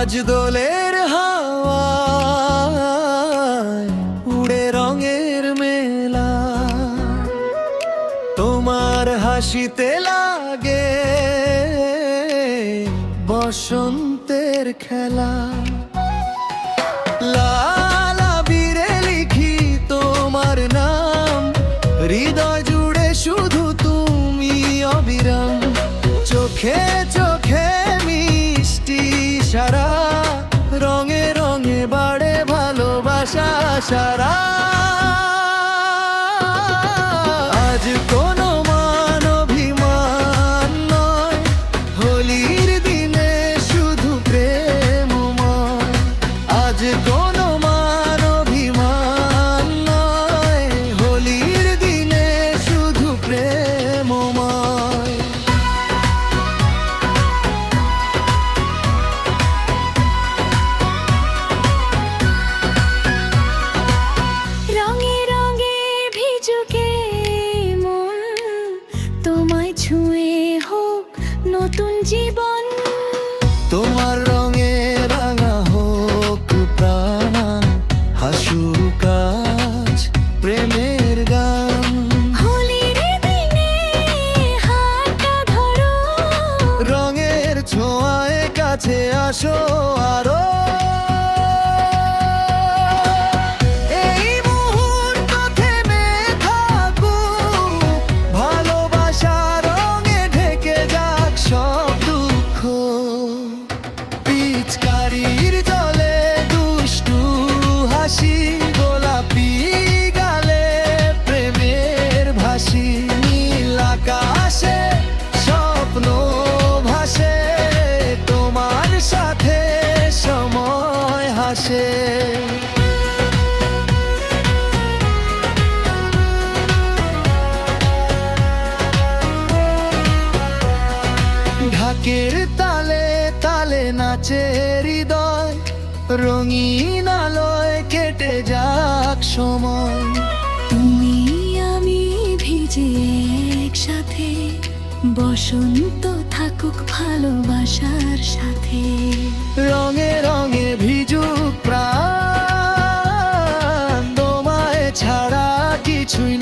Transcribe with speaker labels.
Speaker 1: আজ দোলের হাওয়ায় উড়ে রঙের মেলা, তোমার হাসিতে লাগে বসন্তের খেলা। লাল আবিরে লিখি তোমার নাম, হৃদয় জুড়ে শুধু তুমি অবিরাম। চোখে চোখে মিষ্টি সারা, রঙে রঙে বাড়ে ভালোবাসা সারা। আজ কোনো মান অভিমান নয়, হোলির দিনে শুধু প্রেমময়। আজ কোনো মান অভিমান নয়, হোলির দিনে শুধু প্রেমময়।
Speaker 2: রঙে রঙে ভিজুকে মন, তোমায় ছুঁয়ে হোক নতুন জীবন।
Speaker 1: তোমার রঙে রাঙা হোক প্রাণ, হাসুক আজ প্রেমের গান।
Speaker 2: হোলির দিনে হাতটা ধরো,
Speaker 1: রঙের ছোঁয়ায় কাছে আসো আরো। এই মুহূর্ত থেমে থাকুক, ভালোবাসা রঙে ঢেকে যাক সব দুঃখ। পিচকারির জলে দুষ্টু হাসি, গোলাপি গালে প্রেমের ভাসি। নীল আকাশে স্বপ্ন ভাসে, তোমার সাথে সময় হাসে। ঢাকের তালে তালে নাচে হৃদয়, রঙিন আলোয় কেটে যাক সময়।
Speaker 2: তুমি আমি ভিজে একসাথে, বসন্ত থাকুক ভালোবাসার সাথে।
Speaker 1: রঙে রঙে ভিজুক প্রাণ, তোমায় ছাড়া কিছুই